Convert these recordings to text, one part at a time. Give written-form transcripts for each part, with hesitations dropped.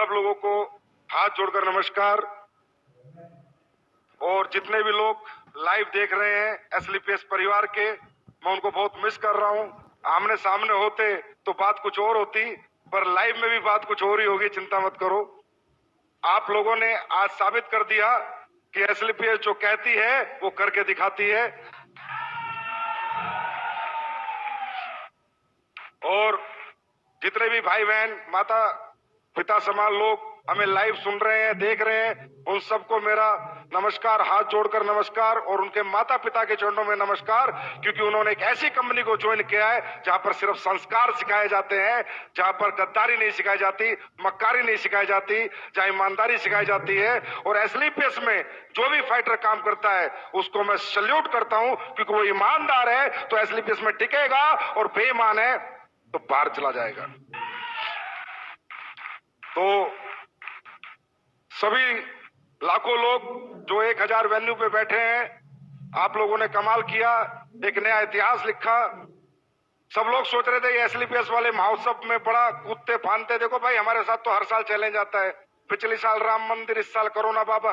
सब लोगों को हाथ जोड़कर नमस्कार। और जितने भी लोग लाइव देख रहे हैं एसलीपीएस परिवार के, मैं उनको बहुत मिस कर रहा हूं। आमने सामने होते तो बात कुछ और होती, पर लाइव में भी बात कुछ और ही होगी, चिंता मत करो। आप लोगों ने आज साबित कर दिया कि एसलीपीएस जो कहती है वो करके दिखाती है। और जितने भी भाई बहन, माता पिता समान लोग हमें लाइव सुन रहे हैं, देख रहे हैं, उन सबको मेरा नमस्कार, हाथ जोड़कर नमस्कार। और उनके माता पिता के चरणों में नमस्कार, क्योंकि उन्होंने एक ऐसी कंपनी को ज्वाइन किया है जहां पर सिर्फ संस्कार सिखाए जाते हैं, जहां पर गद्दारी नहीं सिखाई जाती, मक्कारी नहीं सिखाई जाती, जहां ईमानदारी सिखाई जाती है। और एसलीपीएस में जो भी फाइटर काम करता है उसको मैं सल्यूट करता हूं, क्योंकि वो ईमानदार है तो एसलीपीएस में टिकेगा, और बेईमान है तो बाहर चला जाएगा। तो सभी लाखों लोग जो 1000 वेन्यू पे बैठे हैं, आप लोगों ने कमाल किया, एक नया इतिहास लिखा। सब लोग सोच रहे थे ये एसलीपीएस वाले महोत्सव में बड़ा कूदते फांदते। देखो भाई, हमारे साथ तो हर साल चैलेंज आता है। पिछले साल राम मंदिर, इस साल कोरोना बाबा।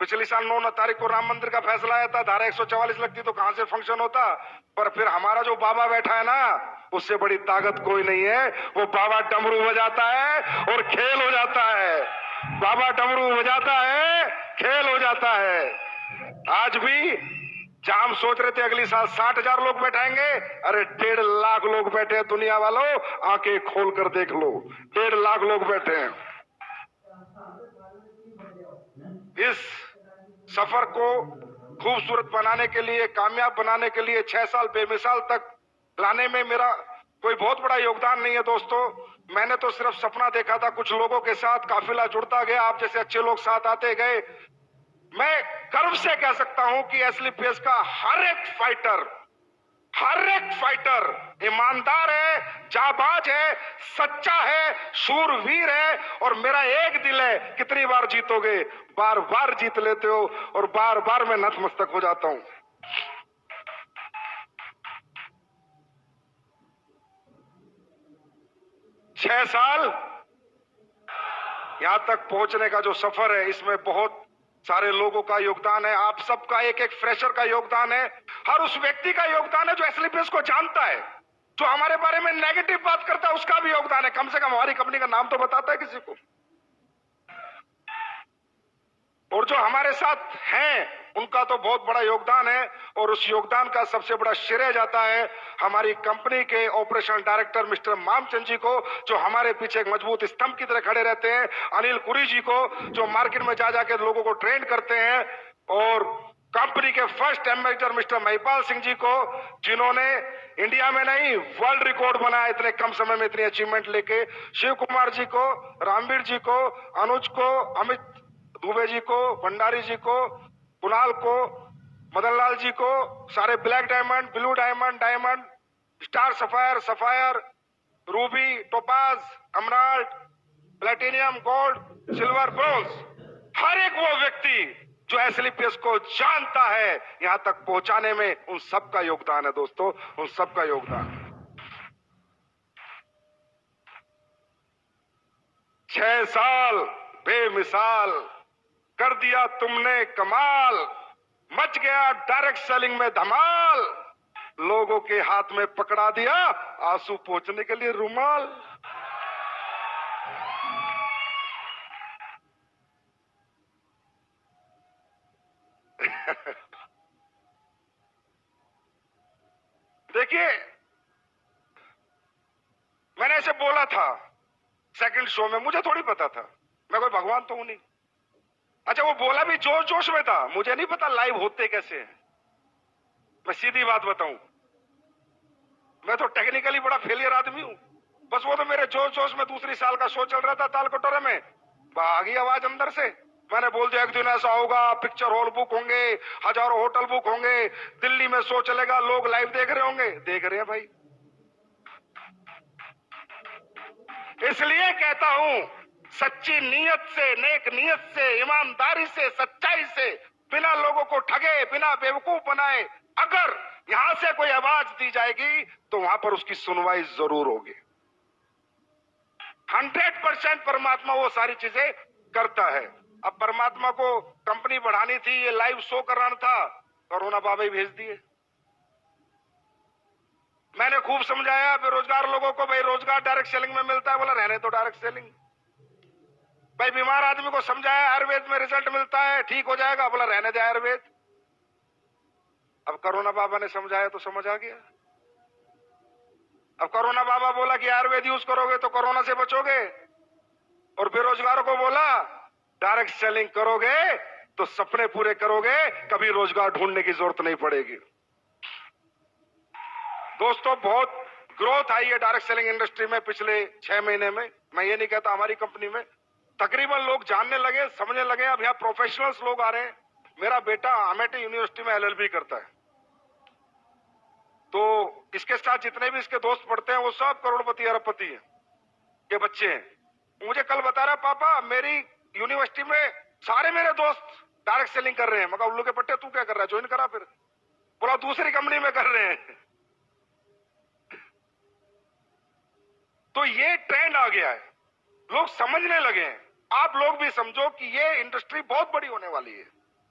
पिछली साल 9 तारीख को राम मंदिर का फैसला आया था, धारा 144 लगती तो कहां से फंक्शन होता। पर फिर हमारा जो बाबा बैठा है ना, उससे बड़ी ताकत कोई नहीं है। वो बाबा डमरू बजाता है और खेल हो जाता है। बाबा डमरू बजाता है, खेल हो जाता है। आज भी जहां हम सोच रहे थे अगली साल 60,000 लोग बैठाएंगे, अरे 1.5 लाख लोग बैठे हैं। दुनिया वालों, आंखें खोल कर देख लो, 1.5 लाख लोग बैठे हैं। इस सफर को खूबसूरत बनाने के लिए, कामयाब बनाने के लिए, 6 साल बेमिसाल तक लाने में मेरा कोई बहुत बड़ा योगदान नहीं है दोस्तों। मैंने तो सिर्फ सपना देखा था, कुछ लोगों के साथ काफिला जुड़ता गया, आप जैसे अच्छे लोग साथ आते गए। मैं गर्व से कह सकता हूं कि एसलीपीएस का हर एक फाइटर ईमानदार है, जाबाज है, सच्चा है, शूरवीर है। और मेरा एक दिल है, कितनी बार जीतोगे? बार बार जीत लेते हो, और बार बार मैं नतमस्तक हो जाता हूं। 6 साल यहां तक पहुंचने का जो सफर है, इसमें बहुत सारे लोगों का योगदान है। आप सबका, एक एक फ्रेशर का योगदान है, हर उस व्यक्ति का योगदान है जो एसलीपीएस को जानता है, जो हमारे बारे में नेगेटिव बात करता है, उसका भी योगदान है। कम से कम हमारी कंपनी का नाम तो बताता है किसी को। और जो हमारे साथ हैं उनका तो बहुत बड़ा योगदान है। और उस योगदान का सबसे बड़ा श्रेय जाता है हमारी कंपनी के ऑपरेशनल डायरेक्टर मिस्टर मामचंद जी को, जो हमारे पीछे एक मजबूत स्तंभ की तरह खड़े रहते हैं। अनिल कुरी जी को, जो मार्केट में जा जाकर लोगों को ट्रेन करते हैं। और कंपनी के first ambassador mister Mahipal Singh ji को, जिन्होंने इंडिया में नहीं वर्ल्ड रिकॉर्ड बनाया इतने कम समय में इतनी अचीवमेंट लेके। शिव कुमार जी को, रामवीर जी को, अनुज को, अमित दुबे जी को, भंडारी जी को, कुणाल को, मदन लाल जी को, सारे black diamond, blue diamond, diamond, star sapphire, ruby, topaz, emerald, platinum, gold, silver, bronze, हर एक वो व्यक्ति जो एसलीपीएस को जानता है, यहां तक पहुंचाने में उन सबका योगदान है दोस्तों, उन सबका योगदान। 6 साल बेमिसाल कर दिया तुमने कमाल, मच गया डायरेक्ट सेलिंग में धमाल, लोगों के हाथ में पकड़ा दिया आंसू पोंछने के लिए रुमाल। देखिए, मैंने ऐसे बोला था सेकंड शो में, मुझे थोड़ी पता था, मैं कोई भगवान तो हूं नहीं। अच्छा, वो बोला भी जोश जोश में था, मुझे नहीं पता लाइव होते कैसे हैं। मैं सीधी बात बताऊं, मैं तो टेक्निकली बड़ा फेलियर आदमी हूं। बस वो तो मेरे जोश जोश में दूसरी साल का शो चल रहा था ताल कटोरे में, आ गई आवाज अंदर से। मैंने बोल दिया एक दिन ऐसा होगा, पिक्चर हॉल बुक होंगे, हजारों होटल बुक होंगे, दिल्ली में शो चलेगा, लोग लाइव देख रहे होंगे। देख रहे हैं भाई। इसलिए कहता हूं, सच्ची नीयत से, नेक नीयत से, ईमानदारी से, सच्चाई से, बिना लोगों को ठगे, बिना बेवकूफ बनाए, अगर यहां से कोई आवाज दी जाएगी तो वहां पर उसकी सुनवाई जरूर होगी। 100% परमात्मा वो सारी चीजें करता है। अब परमात्मा को कंपनी बढ़ानी थी, ये लाइव शो कराना था, कोरोना बाबा ही भेज दिए। मैंने खूब समझाया बेरोजगार लोगों को, भाई रोजगार डायरेक्ट सेलिंग में मिलता है, बोला रहने तो डायरेक्ट सेलिंग। भाई बीमार आदमी को समझाया आयुर्वेद में रिजल्ट मिलता है, ठीक हो जाएगा, बोला रहने दे आयुर्वेद। अब कोरोना बाबा ने समझाया तो समझ आ गया। अब कोरोना बाबा बोला कि आयुर्वेद यूज करोगे तो कोरोना से बचोगे, और बेरोजगारों को बोला डायरेक्ट सेलिंग करोगे तो सपने पूरे करोगे, कभी रोजगार ढूंढने की जरूरत नहीं पड़ेगी। दोस्तों बहुत ग्रोथ आई है डायरेक्ट सेलिंग इंडस्ट्री में पिछले 6 महीने में। मैं ये नहीं कहता हमारी कंपनी में, तकरीबन लोग जानने लगे, समझने लगे। अब यहाँ प्रोफेशनल्स लोग आ रहे हैं। मेरा बेटा अमेठी यूनिवर्सिटी में LLB करता है, तो इसके साथ जितने भी इसके दोस्त पढ़ते हैं वो सब करोड़पति अरबपति हैं के बच्चे हैं। मुझे कल बता रहा पापा मेरी यूनिवर्सिटी में सारे मेरे दोस्त डायरेक्ट सेलिंग कर रहे हैं। मगर उल्लू के पट्टे तू क्या कर रहा है, ज्वाइन करा फिर। बोला दूसरी कंपनी में कर रहे हैं। तो ये ट्रेंड आ गया है, लोग समझने लगे हैं। आप लोग भी समझो कि ये इंडस्ट्री बहुत बड़ी होने वाली है।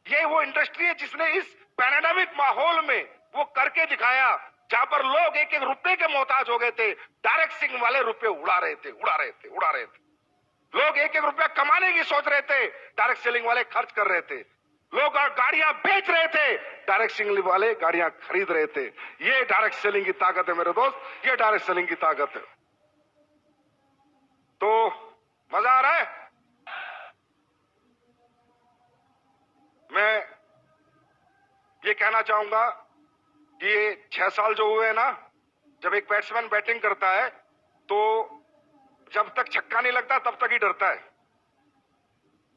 ये वो इंडस्ट्री है जिसने इस पैंडेमिक माहौल में वो करके दिखाया, जहां पर लोग एक एक रुपए के मोहताज हो गए थे। डायरेक्ट सेलिंग वाले रुपए उड़ा रहे थे। लोग एक एक रुपया कमाने की सोच रहे थे, डायरेक्ट सेलिंग वाले खर्च कर रहे थे। लोग गाड़ियां बेच रहे थे, डायरेक्ट सेलिंग वाले गाड़ियां खरीद रहे थे। ये डायरेक्ट सेलिंग की ताकत है मेरे दोस्त, ये डायरेक्ट सेलिंग की ताकत है। तो मजा आ रहा है। मैं ये कहना चाहूंगा कि ये 6 साल जो हुए ना, जब एक बैट्समैन बैटिंग करता है तो जब तक छक्का नहीं लगता तब तक ही डरता है।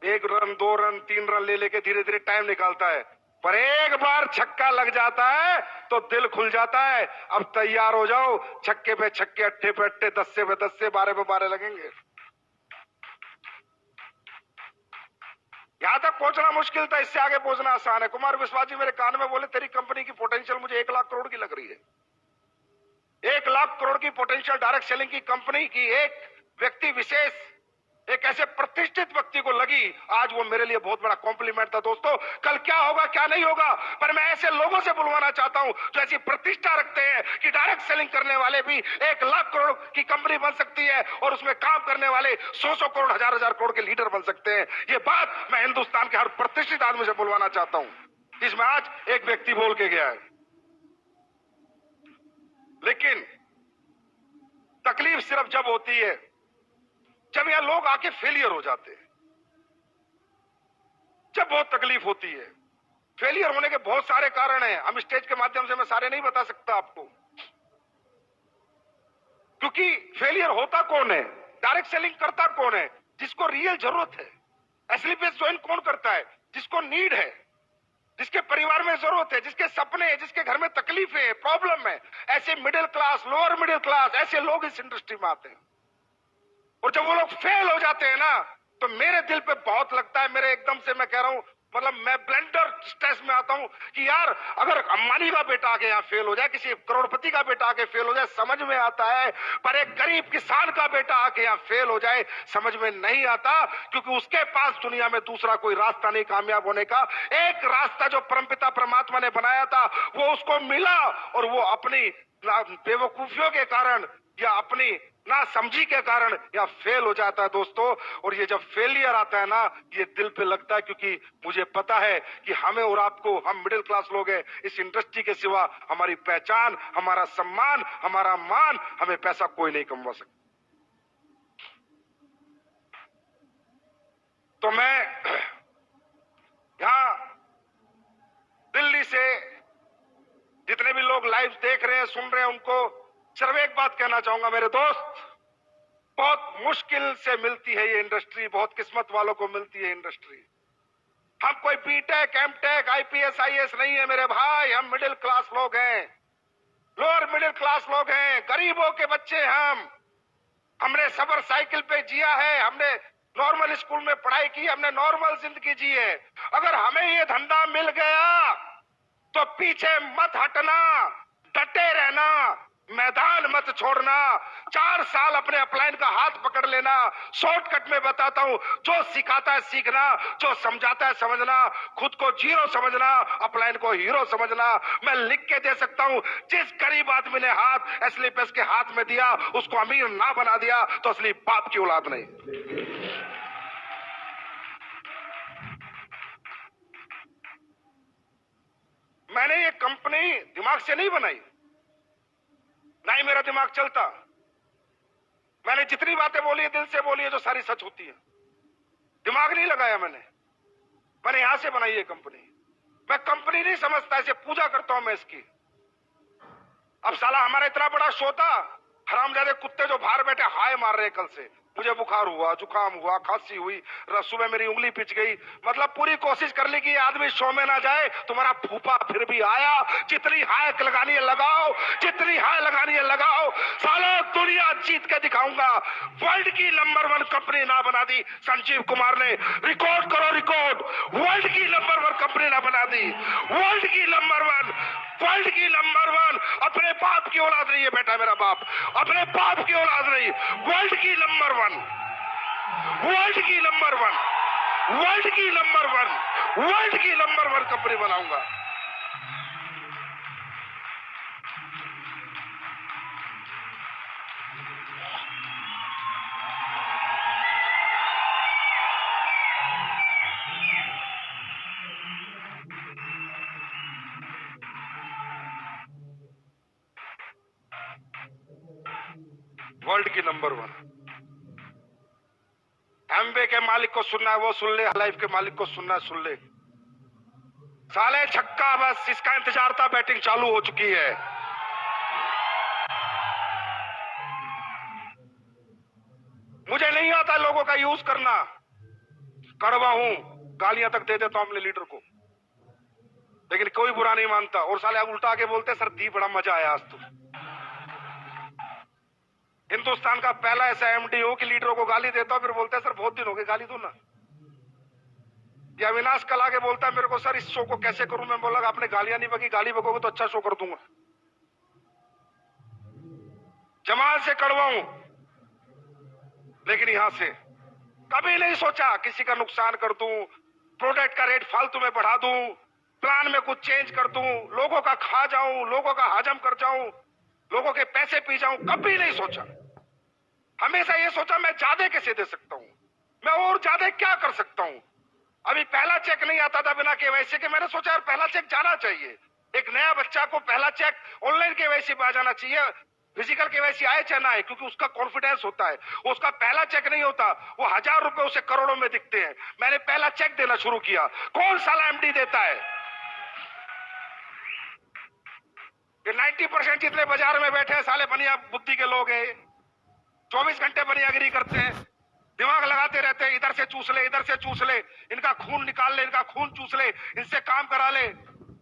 1 रन 2 रन 3 रन ले लेके धीरे धीरे टाइम निकालता है, पर एक बार छक्का लग जाता है तो दिल खुल जाता है। अब तैयार हो जाओ, छक्के पे छक्के, अट्ठे पे अट्ठे, 10 पे 10, 12 पे 12 लगेंगे। यहां तक पहुंचना मुश्किल था, इससे आगे पहुंचना आसान है। कुमार विश्वास जी मेरे कान में बोले तेरी कंपनी की पोटेंशियल मुझे 1 लाख करोड़ की लग रही है। 1 लाख करोड़ की पोटेंशियल डायरेक्ट सेलिंग की कंपनी की एक व्यक्ति विशेष, एक ऐसे प्रतिष्ठित व्यक्ति को लगी। आज वो मेरे लिए बहुत बड़ा कॉम्प्लीमेंट था। दोस्तों कल क्या होगा क्या नहीं होगा, पर मैं ऐसे लोगों से बुलवाना चाहता हूं जो ऐसी प्रतिष्ठा रखते हैं कि डायरेक्ट सेलिंग करने वाले भी 1 लाख करोड़ की कंपनी बन सकती है, और उसमें काम करने वाले 100 करोड़ 1000 करोड़ के लीडर बन सकते हैं। ये बात मैं हिंदुस्तान के हर प्रतिष्ठित आदमी से बुलवाना चाहता हूं, जिसमें आज एक व्यक्ति बोल के गया है। लेकिन तकलीफ सिर्फ जब होती है जब यहां लोग आके फेलियर हो जाते हैं, जब बहुत तकलीफ होती है। फेलियर होने के बहुत सारे कारण हैं, हम स्टेज के माध्यम से मैं सारे नहीं बता सकता आपको, क्योंकि फेलियर होता कौन है, डायरेक्ट सेलिंग करता कौन है, जिसको रियल जरूरत है। एसलीपीएस ज्वाइन कौन करता है, जिसको नीड है, जिसके परिवार में जरूरत है, जिसके सपने हैं, जिसके घर में तकलीफें है, प्रॉब्लम है। ऐसे middle class, lower middle class, ऐसे लोग इस इंडस्ट्री में आते हैं। और जब वो लोग फेल हो जाते हैं ना, तो मेरे दिल पे बहुत लगता है। मेरे एकदम से मैं कह रहा हूं, मतलब मैं ब्लेंडर स्ट्रेस में आता हूं कि यार अगर अंबानी का बेटा आके यहाँ फेल हो जाए, किसी करोड़पति का बेटा आके फेल हो जाए, समझ में आता है। पर एक गरीब किसान का बेटा आके यहाँ फेल हो जाए, समझ में नहीं आता, क्योंकि उसके पास दुनिया में दूसरा कोई रास्ता नहीं कामयाब होने का। एक रास्ता जो परमपिता परमात्मा ने बनाया था वो उसको मिला, और वो अपनी बेवकूफियों के कारण या अपनी ना समझी के कारण या फेल हो जाता है दोस्तों। और ये जब फेलियर आता है ना, ये दिल पे लगता है, क्योंकि मुझे पता है कि हमें और आपको, हम मिडिल क्लास लोग हैं, इस इंडस्ट्री के सिवा हमारी पहचान, हमारा सम्मान, हमारा मान, हमें पैसा कोई नहीं कमवा सकता। तो मैं यहां दिल्ली से जितने भी लोग लाइव देख रहे हैं, सुन रहे हैं, उनको सिर्फ एक बात कहना चाहूंगा मेरे दोस्त, बहुत मुश्किल से मिलती है ये इंडस्ट्री, बहुत किस्मत वालों को मिलती है इंडस्ट्री। हम कोई बीटेक, एमटेक, आईपीएस, आईएएस नहीं है मेरे भाई, हम मिडिल क्लास लोग हैं, लोअर मिडिल क्लास लोग हैं, गरीबों के बच्चे हम। हमने सबर साइकिल पे जिया है, हमने नॉर्मल स्कूल में पढ़ाई की, हमने नॉर्मल जिंदगी जी है। अगर हमें ये धंधा मिल गया तो पीछे मत हटना, डटे रहना। मैदान मत छोड़ना, 4 साल अपने अपलाइन का हाथ पकड़ लेना। शॉर्टकट में बताता हूं, जो सिखाता है सीखना, जो समझाता है समझना, खुद को जीरो समझना, अपलाइन को हीरो समझना। मैं लिख के दे सकता हूं, जिस गरीब आदमी ने हाथ एसलीपस के हाथ में दिया उसको अमीर ना बना दिया तो असली बाप की औलाद नहीं। मैंने ये कंपनी दिमाग से नहीं बनाई, ना ही मेरा दिमाग चलता। मैंने जितनी बातें बोली है दिल से बोली है, जो सारी सच होती है। दिमाग नहीं लगाया मैंने यहां से बनाई है कंपनी। मैं कंपनी नहीं समझता, इसे पूजा करता हूं मैं इसकी। अब साला हमारा इतना बड़ा शो था, हरामजादे कुत्ते जो बाहर बैठे हाय मार रहे कल से। मुझे बुखार हुआ, जुकाम हुआ, खांसी हुई, सुबह मेरी उंगली पिच गई। मतलब पूरी कोशिश कर ली कि आदमी शो में ना जाए। तुम्हारा फूफा फिर भी आया। जितनी हाय लगानी है लगाओ, जितनी हाय लगानी है लगाओ। सालों दुनिया जीत के दिखाऊंगा। वर्ल्ड की नंबर 1 कंपनी ना बना दी संजीव कुमार ने। रिकॉर्ड करो रिकॉर्ड, वर्ल्ड की नंबर 1 कंपनी ना बना दी। वर्ल्ड की नंबर 1, वर्ल्ड की नंबर 1। अपने बाप की औलाद नहीं है बेटा, मेरा बाप अपने बाप की औलाद नहीं। वर्ल्ड की नंबर 1, वर्ल्ड की नंबर 1, वर्ल्ड की नंबर 1, वर्ल्ड की नंबर 1 कंपनी बनाऊंगा। वर्ल्ड की नंबर 1। एमवे के मालिक को सुनना है वो सुन ले, लाइफ के मालिक को सुनना है सुन ले। साले छक्का, बस इसका इंतजार था, बैटिंग चालू हो चुकी है। मुझे नहीं आता लोगों का यूज करना, कड़वा हूं, गालियां तक दे देता हूं अपने लीडर को, लेकिन कोई बुरा नहीं मानता। और साले उल्टा के बोलते सर दी बड़ा मजा आया आज तो। हिंदुस्तान का पहला ऐसा एमडी हो कि लीडरों को गाली देता हूं, फिर बोलता है सर बहुत दिन हो गए गाली दो ना। या अविनाश कल आके बोलता है मेरे को सर इस शो को कैसे करूं। मैं बोला आपने गालियां नहीं बकी, गाली बकोगे तो अच्छा शो कर दूंगा। जमाल से कड़वा हूं, लेकिन यहां से कभी नहीं सोचा किसी का नुकसान कर दूं, प्रोडक्ट का रेट फालतू में बढ़ा दूं, प्लान में कुछ चेंज कर दूं, लोगों का खा जाऊं, लोगों का हजम कर जाऊं, लोगों के पैसे पी जाऊं। कभी नहीं सोचा। हमेशा ये सोचा मैं ज्यादा कैसे दे सकता हूं, मैं और ज्यादा क्या कर सकता हूं। अभी पहला चेक नहीं आता था बिना केवाईसी के। मैंने सोचा यार पहला चेक जाना चाहिए। एक नया बच्चा को पहला चेक ऑनलाइन केवाईसी पे आ जाना चाहिए, फिजिकल केवाईसी आए चाहे ना आए, क्योंकि उसका कॉन्फिडेंस होता है। उसका पहला चेक नहीं होता, वो 1000 रुपए उसे करोड़ों में दिखते हैं। मैंने पहला चेक देना शुरू किया। कौन साला एमडी देता है? ये 90% जितने बाजार में बैठे हैं साले बनिया बुद्धि के लोग हैं। 24 घंटे बनियागिरी करते हैं, दिमाग लगाते रहते हैं, इधर से चूस ले, इधर से चूस ले, इनका खून निकाल ले, इनका खून चूस ले, इनसे काम करा ले,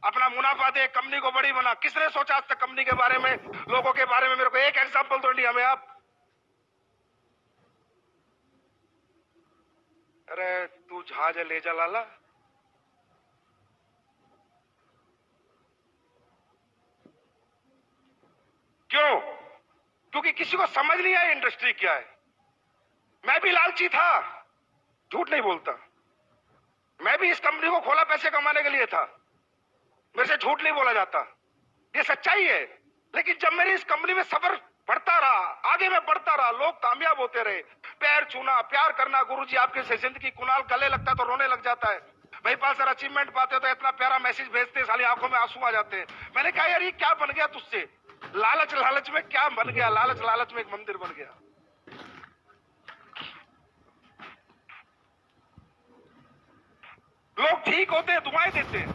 अपना मुनाफा दे, कंपनी को बड़ी बना। किसने सोचा आज तक कंपनी के बारे में, लोगों के बारे में? मेरे को एक एग्जांपल दो इंडिया में आप। अरे तू जहाज ले जा लाला। क्यों? क्योंकि किसी को समझ नहीं आया इंडस्ट्री क्या है। मैं भी लालची था, झूठ नहीं बोलता। मैं भी इस कंपनी को खोला पैसे कमाने के लिए था, मेरे से झूठ नहीं बोला जाता, ये सच्चाई है। लेकिन जब मेरी इस कंपनी में सफर बढ़ता रहा, आगे में बढ़ता रहा, लोग कामयाब होते रहे, पैर छूना, प्यार करना, गुरुजी आपके से जिंदगी, कुणाल गले लगता है तो रोने लग जाता है, महिपाल सर अचीवमेंट पाते तो इतना प्यारा मैसेज भेजते, साली आंखों में आंसू आ जाते हैं। मैंने कहा यार ये क्या बन गया तुझसे? लालच लालच में क्या बन गया? लालच लालच में एक मंदिर बन गया। लोग ठीक होते हैं, दुआएं देते हैं,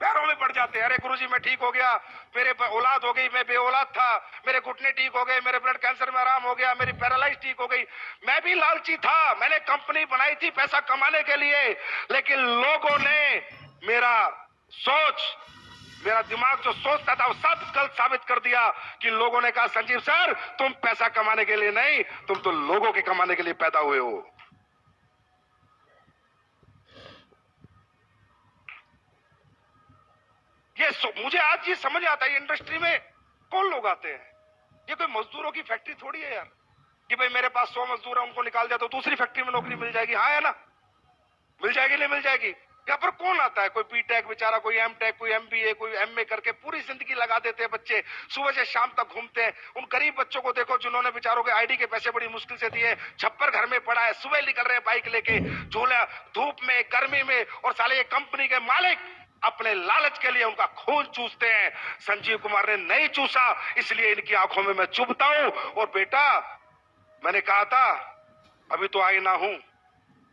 पैरों में पड़ जाते हैं। अरे गुरुजी मैं ठीक हो गया, मेरे औलाद हो गई, मैं बेऔलाद था, मेरे घुटने ठीक हो गए, मेरे ब्लड कैंसर में आराम हो गया, मेरी पैरालाइज ठीक हो गई। मैं भी लालची था, मैंने कंपनी बनाई थी पैसा कमाने के लिए, लेकिन लोगों ने मेरा सोच, मेरा दिमाग जो सोचता था वो सब गलत साबित कर दिया। कि लोगों ने कहा संजीव सर तुम पैसा कमाने के लिए नहीं, तुम तो लोगों के कमाने के लिए पैदा हुए हो। ये मुझे आज ये समझ आता है इंडस्ट्री में कौन लोग आते हैं? ये कोई मजदूरों की फैक्ट्री थोड़ी है यार कि भाई मेरे पास 100 मजदूर है, उनको निकाल दिया तो दूसरी फैक्ट्री में नौकरी मिल जाएगी। हाँ है ना, मिल जाएगी नहीं मिल जाएगी। यहाँ पर कौन आता है? कोई बीटेक बेचारा, कोई एमटेक, कोई एमबीए, कोई एमए करके पूरी जिंदगी लगा देते हैं बच्चे, सुबह से शाम तक घूमते हैं। उन गरीब बच्चों को देखो जिन्होंने बेचारों के आईडी के पैसे बड़ी मुश्किल से दिए, छप्पर घर में पड़ा है, सुबह निकल रहे हैं बाइक लेके, झूला धूप में गर्मी में, और साले ये कंपनी के मालिक अपने लालच के लिए उनका खून चूसते हैं। संजीव कुमार ने नहीं चूसा, इसलिए इनकी आंखों में मैं चुभता हूं। और बेटा, मैंने कहा था अभी तो आईना हूं,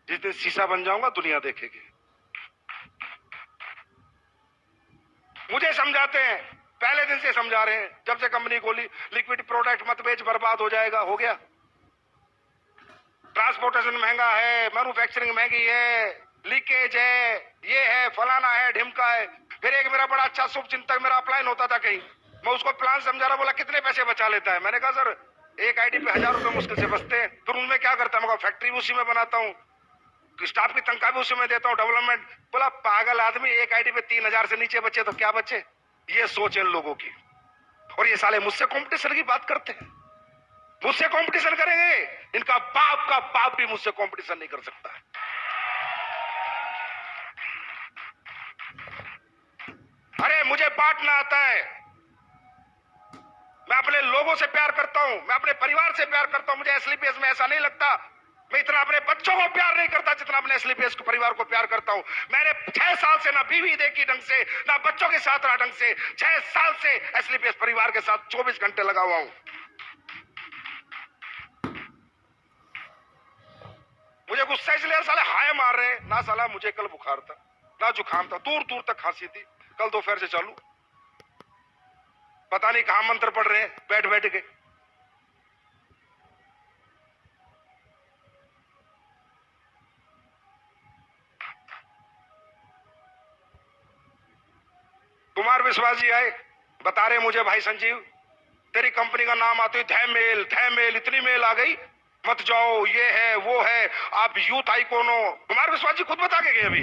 जिस दिन शीशा बन जाऊंगा दुनिया देखेगी। मुझे समझाते हैं, पहले दिन से समझा रहे हैं, जब से कंपनी खोली, लिक्विड प्रोडक्ट मत बेच, बर्बाद हो जाएगा। हो गया। ट्रांसपोर्टेशन महंगा है, मैन्युफैक्चरिंग महंगी है, लीकेज है, ये है, फलाना है, ढिमका है। फिर एक मेरा बड़ा अच्छा शुभ चिंतक मेरा अपलाइन होता था कहीं, मैं उसको प्लान समझा रहा, बोला कितने पैसे बचा लेता है? मैंने कहा सर एक आईडी पे 1000 रुपए मुश्किल से बचते हैं। फिर उनमें क्या करता है? मैं फैक्ट्री भी उसी में बनाता हूँ, स्टाफ की तनख्वाह भी उसी में देता हूँ, डेवलपमेंट। बोला पागल आदमी, एक आईडी पे 3000 से नीचे बचे तो क्या बचे? ये सोच है इन लोगों की। और ये साले मुझसे कंपटीशन की बात करते हैं, मुझसे कंपटीशन करेंगे? इनका बाप का बाप भी मुझसे कंपटीशन नहीं कर सकता है। अरे मुझे बांटना आता है, मैं अपने लोगों से प्यार करता हूं, मैं अपने परिवार से प्यार करता हूं। मुझे एसलीपीएस में ऐसा नहीं लगता मैं इतना अपने बच्चों को प्यार नहीं करता जितना अपने एसलीपीएस के परिवार को प्यार करता हूं। मैंने 6 साल से ना बीवी देखी ढंग से, ना बच्चों के साथ रहा ढंग से। 6 साल से एसलीपीएस परिवार के साथ 24 घंटे लगा हुआ हूं। मुझे गुस्सा इसलिए साले हाय मार रहे हैं ना, साला मुझे कल बुखार था ना जुकाम था, दूर दूर तक खांसी थी, कल दोपहर से चालू, पता नहीं कहां मंत्र पढ़ रहे हैं बैठ बैठ के। कुमार विश्वास जी आए, बता रहे मुझे भाई संजीव तेरी कंपनी का नाम आते ही धैमेल धैमेल इतनी मेल आ गई, मत जाओ, ये है वो है, आप यूथ आइकॉन हो। कुमार विश्वास जी खुद बता के गए अभी,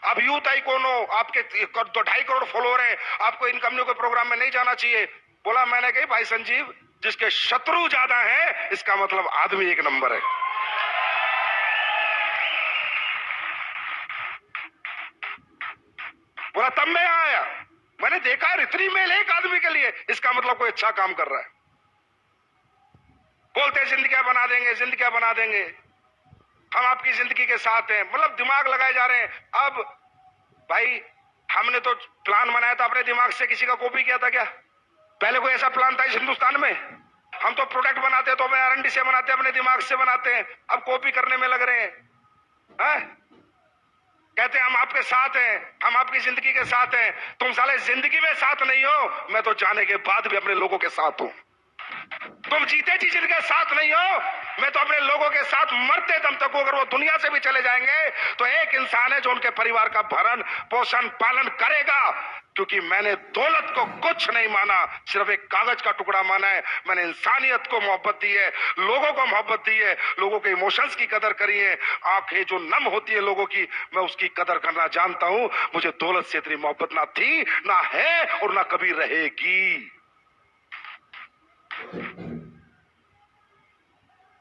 आप यूथ आइकॉन हो, आपके 2.5 करोड़ फॉलोअर हैं, आपको इन कंपनियों के प्रोग्राम में नहीं जाना चाहिए। बोला मैंने कही भाई संजीव जिसके शत्रु ज्यादा है इसका मतलब आदमी एक नंबर है। बोला तब मैं आया, मैंने देखा इतनी मेल एक आदमी के लिए, इसका मतलब कोई अच्छा काम कर रहा है। बोलते जिंदगी बना देंगे, जिंदगी बना देंगे, हम आपकी जिंदगी के साथ हैं, मतलब दिमाग लगाए जा रहे हैं। अब भाई हमने तो प्लान बनाया था अपने दिमाग से, किसी का कॉपी किया था क्या? पहले कोई ऐसा प्लान था इस हिंदुस्तान में? हम तो प्रोडक्ट बनाते हैं तो अपने R&D से बनाते हैं, अपने दिमाग से बनाते हैं, अब कॉपी करने में लग रहे हैं। कहते हैं हम आपके साथ हैं, हम आपकी जिंदगी के साथ हैं। तुम साले जिंदगी में साथ नहीं हो, मैं तो जाने के बाद भी अपने लोगों के साथ हूं। तुम जीते जी जिनके साथ नहीं हो, मैं तो अपने लोगों के साथ मरते दम तक हूं। अगर वो दुनिया से भी चले जाएंगे तो एक इंसान है जो उनके परिवार का भरण पोषण पालन करेगा, क्योंकि मैंने दौलत को कुछ नहीं माना, सिर्फ एक कागज का टुकड़ा माना है। मैंने इंसानियत को मोहब्बत दी है, लोगों को मोहब्बत दी है, लोगों के इमोशंस की कदर करी है। आंखें जो नम होती है लोगों की, मैं उसकी कदर करना जानता हूं। मुझे दौलत से इतनी मोहब्बत ना थी, ना है और ना कभी रहेगी।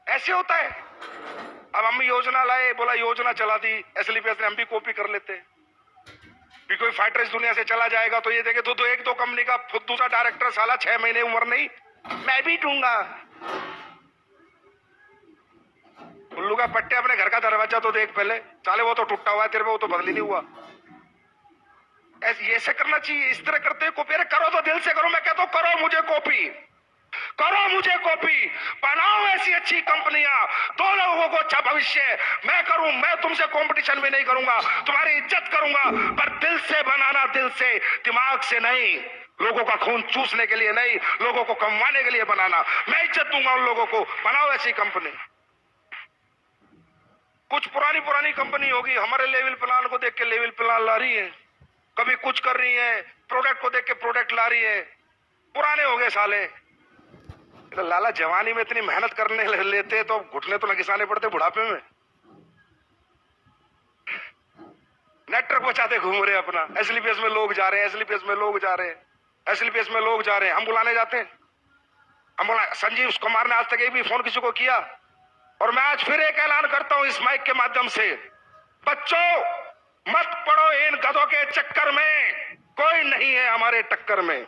ऐसे होता है। अब हम योजना लाए, बोला योजना चला दी एसलीपीएस ने, हम भी कॉपी कर लेते हैं कि कोई फाइटर इस दुनिया से चला जाएगा तो ये देखे तो एक दो कंपनी का दूसरा डायरेक्टर साला 6 महीने उम्र नहीं, मैं भी दूंगा। उल्लू का पट्टे अपने घर का दरवाजा तो देख पहले, साले वो तो टूटा हुआ है तेरे पे, वो तो बदली नहीं हुआ। ऐसे करना चाहिए, इस तरह करते कॉपी। अरे करो तो दिल से करो, मैं कहता हूं करो मुझे कॉपी, करो मुझे कॉपी, बनाओ ऐसी अच्छी कंपनियां, दो लोगों को अच्छा भविष्य। मैं करूं, मैं तुमसे कंपटीशन भी नहीं करूंगा, तुम्हारी इज्जत करूंगा, पर दिल से बनाना, दिल से, दिमाग से नहीं। लोगों का खून चूसने के लिए नहीं, लोगों को कमवाने के लिए बनाना। मैं इज्जत दूंगा उन लोगों को, बनाओ ऐसी कंपनी। कुछ पुरानी कंपनी होगी, हमारे लेवल प्लान को देख के लेवल प्लान ला रही है, कभी कुछ कर रही है, प्रोडक्ट को देख के प्रोडक्ट ला रही है। पुराने हो गए साले। लाला जवानी में इतनी मेहनत करने लेते तो घुटने तो न घिसाने पड़ते बुढ़ापे में। नेटवर्क बचाते घूम रहे अपना, एसलीपीएस में लोग जा रहे हैं, एसलीपीएस में लोग जा रहे हैं। एसएलपीएस में लोग जा रहे हैं, हम बुलाने जाते हैं? हम संजीव कुमार ने आज तक एक भी फोन किसी को किया? और मैं आज फिर एक ऐलान करता हूं इस माइक के माध्यम से, बच्चों मत पड़ो इन गधों के चक्कर में, कोई नहीं है हमारे टक्कर में।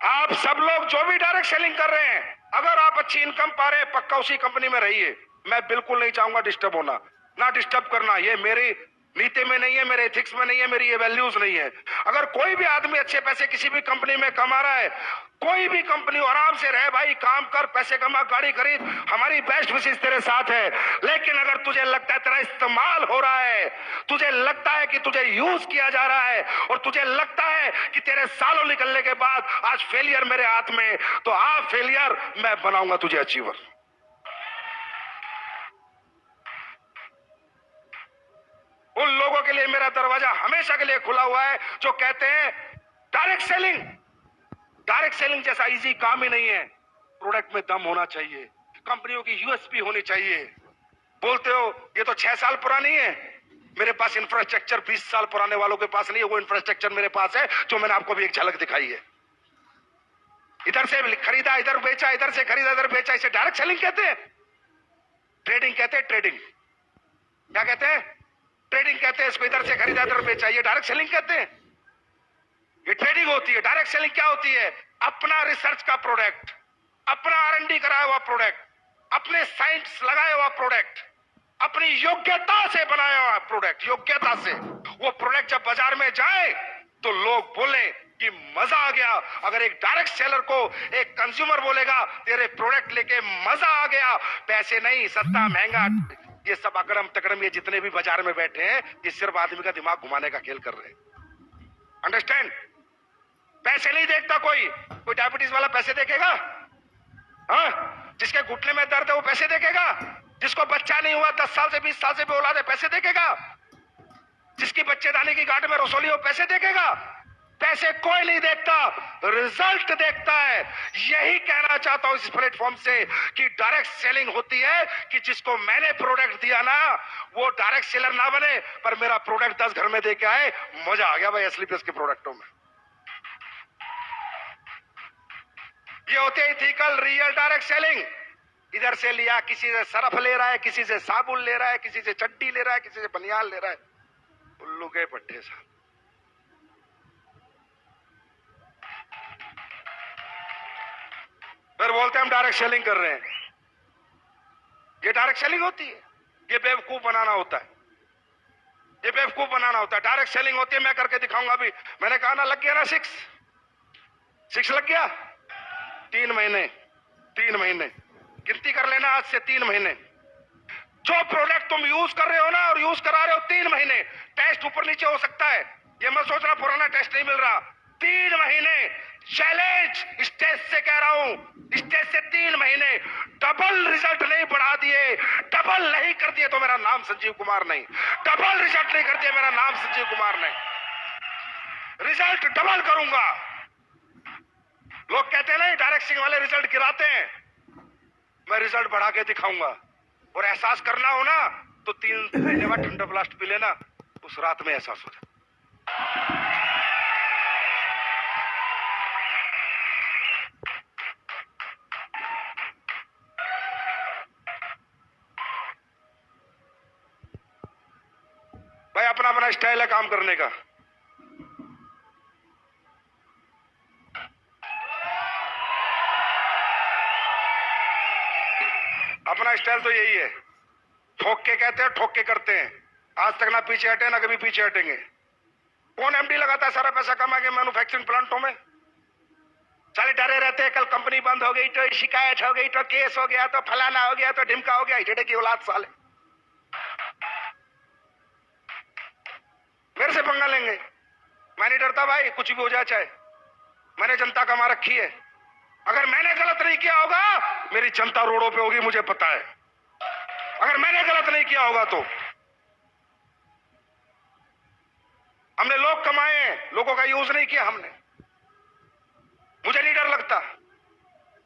आप सब लोग जो भी डायरेक्ट सेलिंग कर रहे हैं, अगर आप अच्छी इनकम पा रहे हैं, पक्का उसी कंपनी में रहिए। मैं बिल्कुल नहीं चाहूंगा डिस्टर्ब होना, ना डिस्टर्ब करना, ये मेरी नीति में नहीं है, मेरे एथिक्स में नहीं है, मेरी ये वैल्यूज नहीं है। अगर कोई भी आदमी अच्छे पैसे किसी भी कंपनी में कमा रहा है, कोई भी कंपनी, आराम से रहे भाई, काम कर, पैसे कमा, गाड़ी खरीद, हमारी बेस्ट विशेष तेरे साथ है। लेकिन अगर तुझे लगता है तेरा इस्तेमाल हो रहा है, तुझे लगता है कि तुझे यूज किया जा रहा है, और तुझे लगता है कि तेरे सालों निकलने के बाद आज फेलियर मेरे हाथ में, तो आप फेलियर, मैं बनाऊंगा तुझे अचीवर। उन लोगों के लिए मेरा दरवाजा हमेशा के लिए खुला हुआ है जो कहते हैं डायरेक्ट सेलिंग जैसा इजी काम ही नहीं है। प्रोडक्ट में दम होना चाहिए, कंपनियों की यूएसपी होनी चाहिए। बोलते हो ये तो 6 साल पुरानी है, मेरे पास इंफ्रास्ट्रक्चर 20 साल पुराने वालों के पास नहीं है, वो इंफ्रास्ट्रक्चर मेरे पास है जो मैंने आपको भी एक झलक दिखाई है। इधर से खरीदा, इधर बेचा, इधर से खरीदा, इधर बेचा, इसे डायरेक्ट सेलिंग कहते हैं। ट्रेडिंग कहते हैं, ट्रेडिंग क्या कहते हैं? ट्रेडिंग कहते हैं इसको। इधर से खरीदा, इधर बेचा, ये डायरेक्ट सेलिंग कहते हैं। ये ट्रेडिंग होती है। डायरेक्ट सेलिंग क्या होती है? अपना रिसर्च का प्रोडक्ट, अपना R&D कराया हुआ प्रोडक्ट, अपने साइंस लगाया हुआ प्रोडक्ट, अपनी योग्यता से बनाया हुआ प्रोडक्ट, योग्यता से वो प्रोडक्ट जब बाजार में जाए तो लोग बोले कि मजा आ गया। अगर एक डायरेक्ट सेलर को एक कंज्यूमर बोलेगा तेरे प्रोडक्ट लेके मजा आ गया, पैसे नहीं, सस्ता महंगा, ये सब अकड़म तकड़म, ये जितने भी बाजार में बैठे हैं, ये सिर्फ आदमी का दिमाग घुमाने का खेल कर रहे हैं। अंडरस्टैंड? पैसे नहीं देखता कोई डायबिटीज वाला पैसे देखेगा? हाँ, जिसके घुटने में दर्द है वो पैसे देखेगा? जिसको बच्चा नहीं हुआ 10 साल से 20 साल से औलाद है, पैसे देखेगा? जिसकी बच्चेदानी की गांठ में रसोली हो, पैसे देखेगा? पैसे कोई नहीं देखता, रिजल्ट देखता है। यही कहना चाहता हूं इस प्लेटफॉर्म से कि डायरेक्ट सेलिंग होती है कि जिसको मैंने प्रोडक्ट दिया ना, वो डायरेक्ट सेलर ना बने, पर मेरा प्रोडक्ट 10 घर में दे के आए, मजा आ गया भाई एसएलपीएस के प्रोडक्टों में। ये होते है इथिकल रियल डायरेक्ट सेलिंग। इधर से लिया, किसी से सरफ ले रहा है, किसी से साबुन ले रहा है, किसी से चड्डी ले रहा है, किसी से बनियान ले रहा है, उल्लू के पट्टे साहब। फिर बोलते हैं हम डायरेक्ट सेलिंग कर रहे हैं। ये डायरेक्ट सेलिंग होती है? ये बेवकूफ बनाना होता है, ये बेवकूफ बनाना होता है। डायरेक्ट सेलिंग होती है, मैं करके दिखाऊंगा अभी। मैंने कहा ना, लग गया ना 6 लग गया। 3 महीने गिनती कर लेना, आज से 3 महीने। जो प्रोडक्ट तुम यूज कर रहे हो ना और यूज करा रहे हो 3 महीने, टेस्ट ऊपर नीचे हो सकता है, ये मत सोचना पुराना टेस्ट नहीं मिल रहा। 3 महीने चैलेंज, स्टेज से कह रहा हूं, स्टेज से 3 महीने डबल रिजल्ट नहीं बढ़ा दिए, डबल नहीं कर दिए तो मेरा नाम संजीव कुमार नहीं। डबल रिजल्ट नहीं कर दिया, मेरा नाम संजीव कुमार नहीं। रिजल्ट डबल करूंगा। लोग कहते हैं नहीं डायरेक्ट सेलिंग वाले रिजल्ट गिराते हैं, मैं रिजल्ट बढ़ा के दिखाऊंगा। और एहसास करना हो ना तो 3 महीने बाद ठंडा ब्लास्ट पी लेना, उस रात में एहसास हो जाए। भाई अपना अपना स्टाइल है काम करने का। अपना स्टाइल तो यही है, ठोक के कहते हैं, ठोक के करते हैं। आज तक ना पीछे हटे, ना कभी पीछे हटेंगे। कौन एमडी लगाता है सारा पैसा कमा के मैन्युफैक्चरिंग प्लांटों में? साले डरे रहते हैं, कल कंपनी बंद हो गई तो शिकायत हो गई तो केस हो गया तो फलाना हो गया तो ढिमका हो गया। हिजड़े की औलाद साले मेरे से पंगा लेंगे। मैं नहीं डरता भाई, कुछ भी हो जाए चाहे। मैंने जनता कमा रखी है, अगर मैंने गलत नहीं किया होगा मेरी जनता रोडों पे होगी, मुझे पता है। अगर मैंने गलत नहीं किया होगा तो हमने लोग कमाए, लोगों का यूज नहीं किया हमने। मुझे नहीं डर लगता,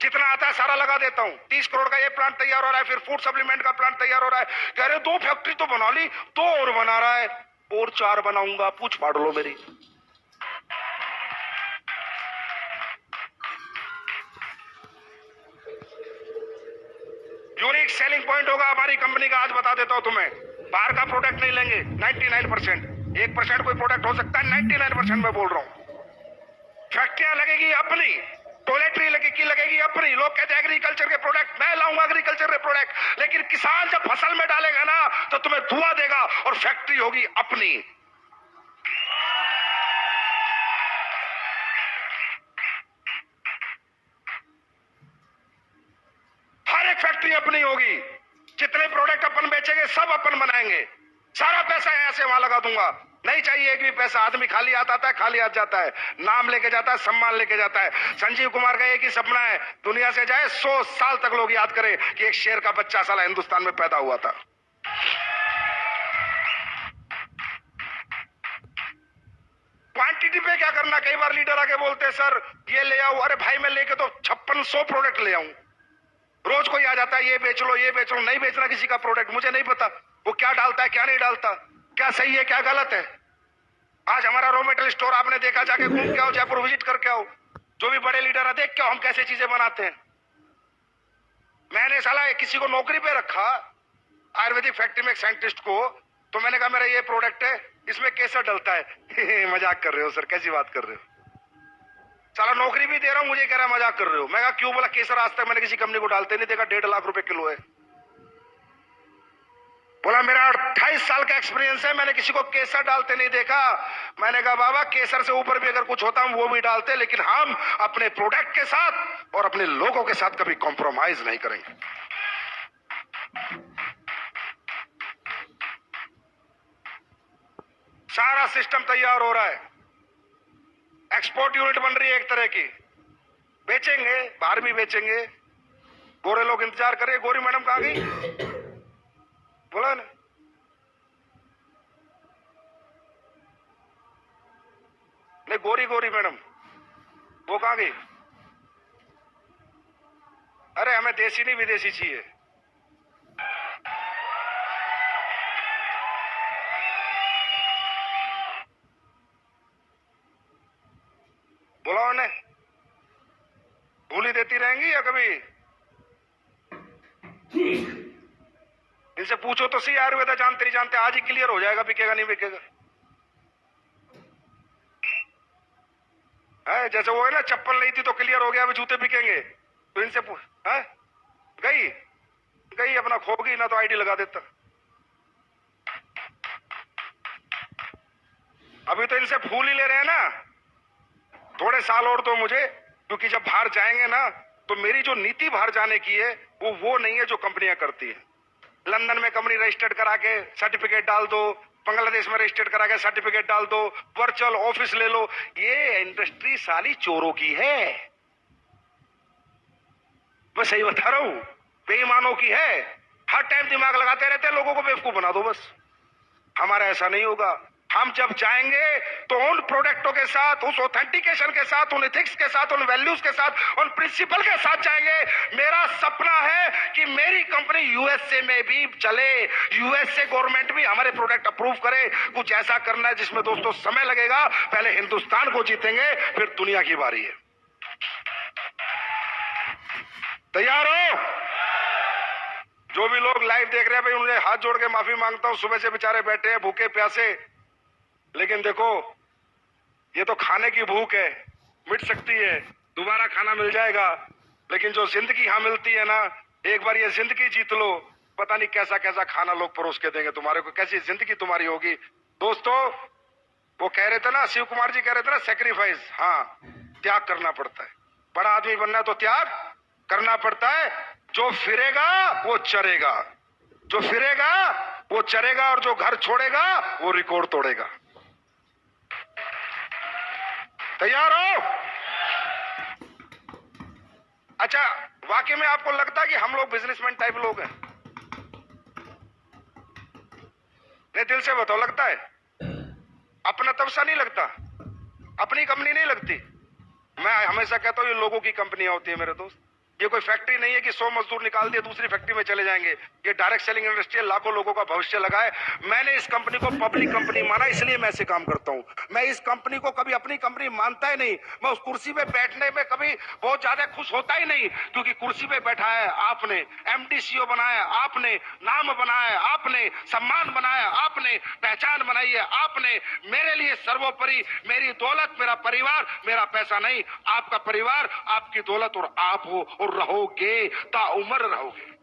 जितना आता है सारा लगा देता हूं। 30 करोड़ का ये प्लांट तैयार हो रहा है, फिर फूड सप्लीमेंट का प्लांट तैयार हो रहा है। कह रहे 2 फैक्ट्री तो बना ली, 2 और बना रहा है। और 4 बनाऊंगा, पूछ फाड़ लो मेरी। यूनिक सेलिंग पॉइंट होगा हमारी कंपनी का, आज बता देता हूं तुम्हें। बाहर का प्रोडक्ट नहीं लेंगे 99%, 1% कोई प्रोडक्ट हो सकता है, 99% मैं बोल रहा हूं। फैक्ट्रियां लगेगी अपनी, टॉयलेटरी लगेगी अपनी। लोग कहते हैं एग्रीकल्चर के प्रोडक्ट, मैं लाऊंगा एग्रीकल्चर के प्रोडक्ट, लेकिन किसान जब फसल में डालेगा ना तो तुम्हें धुआं देगा, और फैक्ट्री होगी अपनी। हर एक फैक्ट्री अपनी होगी, जितने प्रोडक्ट अपन बेचेंगे सब अपन बनाएंगे, सारा पैसा यहां से वहां लगा दूंगा। नहीं चाहिए एक भी पैसा। आदमी खाली हाथ आता है, खाली हाथ जाता है, नाम लेके जाता है, सम्मान लेके जाता है। संजीव कुमार का एक ही सपना है, दुनिया से जाए 100 साल तक लोग याद करें कि एक शेर का बच्चा साला हिंदुस्तान में पैदा हुआ था। क्वांटिटी पे क्या करना, कई बार लीडर आके बोलते हैं सर ये ले आओ, अरे भाई मैं लेके तो 5600 प्रोडक्ट ले आऊं। रोज कोई आ जाता है ये बेच लो ये बेच लो, नहीं बेचना किसी का प्रोडक्ट, मुझे नहीं पता वो क्या डालता है क्या नहीं डालता, क्या सही है क्या गलत है। आज हमारा रॉ मटेरियल स्टोर आपने देखा, जाके घूम के आओ, जयपुर विजिट करके आओ, जो भी बड़े लीडर है देख के आओ हम कैसे चीजें बनाते हैं। मैंने साला किसी को नौकरी पे रखा आयुर्वेदिक फैक्ट्री में एक साइंटिस्ट को, तो मैंने कहा मेरा ये प्रोडक्ट है, इसमें केसर डलता है। मजाक कर रहे हो सर, कैसी बात कर रहे हो, साला नौकरी भी दे रहा हूं, मुझे कह रहा मजाक कर रहे हो। मैं कहा क्यों, बोला केसर आज तक मैंने किसी कंपनी को डालते नहीं देखा, 1.5 लाख रुपए किलो है। बोला मेरा 28 साल का एक्सपीरियंस है, मैंने किसी को केसर डालते नहीं देखा। मैंने कहा बाबा केसर से ऊपर भी अगर कुछ होता हम वो भी डालते, लेकिन हम अपने प्रोडक्ट के साथ और अपने लोगों के साथ कभी कॉम्प्रोमाइज नहीं करेंगे। सारा सिस्टम तैयार हो रहा है, एक्सपोर्ट यूनिट बन रही है एक तरह की, बेचेंगे बाहर भी बेचेंगे। गोरे लोग इंतजार कर रहे, गोरी मैडम कहां गई, बोला ना नहीं, गोरी मैडम वो कहां गई। अरे हमें देसी नहीं विदेशी चाहिए। बोला उन्हें, भूली देती रहेंगी या कभी। इनसे पूछो तो सही, आयुर्वेदा जानते नहीं जानते, आज ही क्लियर हो जाएगा बिकेगा नहीं बिकेगा। है जैसे वो है ना, चप्पल नहीं थी तो क्लियर हो गया, अभी जूते बिकेंगे। तो इनसे है गई अपना खोगी ना, तो आईडी लगा देता। अभी तो इनसे फूल ही ले रहे हैं ना, थोड़े साल और तो मुझे, क्योंकि जब बाहर जाएंगे ना तो मेरी जो नीति बाहर जाने की है वो नहीं है जो कंपनियां करती है। लंदन में कंपनी रजिस्टर्ड करा के सर्टिफिकेट डाल दो, बांग्लादेश में रजिस्टर्ड करा के सर्टिफिकेट डाल दो, वर्चुअल ऑफिस ले लो। ये इंडस्ट्री साली चोरों की है, मैं सही बता रहा हूं, बेईमानों की है। हर टाइम दिमाग लगाते रहते हैं, लोगों को बेवकूफ बना दो बस। हमारा ऐसा नहीं होगा। हम जब जाएंगे तो उन प्रोडक्टों के साथ, उस ऑथेंटिकेशन के साथ, उन एथिक्स के साथ, उन वैल्यूज के साथ, उन प्रिंसिपल के साथ जाएंगे। मेरा सपना है कि मेरी कंपनी यूएसए में भी चले, यूएसए गवर्नमेंट भी हमारे प्रोडक्ट अप्रूव करे। कुछ ऐसा करना है जिसमें दोस्तों समय लगेगा, पहले हिंदुस्तान को जीतेंगे फिर दुनिया की बारी है। तैयार हो? जो भी लोग लाइव देख रहे हैं भाई, उन्हें हाथ जोड़ के माफी मांगता हूं, सुबह से बेचारे बैठे हैं भूखे प्यासे, लेकिन देखो ये तो खाने की भूख है, मिट सकती है, दोबारा खाना मिल जाएगा। लेकिन जो जिंदगी यहां मिलती है ना, एक बार ये जिंदगी जीत लो, पता नहीं कैसा कैसा खाना लोग परोस के देंगे तुम्हारे को, कैसी जिंदगी तुम्हारी होगी। दोस्तों वो कह रहे थे ना, शिव कुमार जी कह रहे थे ना, सेक्रीफाइस, हाँ त्याग करना पड़ता है। बड़ा आदमी बनना है तो त्याग करना पड़ता है। जो फिरेगा वो चरेगा, जो फिरेगा वो चरेगा, और जो घर छोड़ेगा वो रिकॉर्ड तोड़ेगा। तैयार हो? अच्छा, वाकई में आपको लगता है कि हम लोग बिजनेसमैन टाइप लोग हैं? नहीं, दिल से बताओ, लगता है? अपना तब सा नहीं लगता, अपनी कंपनी नहीं लगती। मैं हमेशा कहता हूं ये लोगों की कंपनियां होती है मेरे दोस्त। ये कोई फैक्ट्री नहीं है कि 100 मजदूर निकाल दिए दूसरी फैक्ट्री में चले जाएंगे। ये डायरेक्ट सेलिंग इंडस्ट्री है, लाखों लोगों का भविष्य लगा है। मैंने इस कंपनी को पब्लिक कंपनी माना, इसलिए मैं ऐसे काम करता हूं। मैं इस कंपनी को कभी अपनी कंपनी मानता ही नहीं। मैं उस कुर्सी पे बैठने में कभी बहुत ज्यादा खुश होता ही नहीं, क्योंकि कुर्सी पे बैठा है आपने, एमडी सीईओ बनाया आपने, नाम बनाया आपने, सम्मान बनाया आपने, पहचान बनाई है आपने। मेरे लिए सर्वोपरि मेरी दौलत, मेरा परिवार, मेरा पैसा नहीं, आपका परिवार, आपकी दौलत और आप हो, और रहोगे, ताउम्र रहोगे।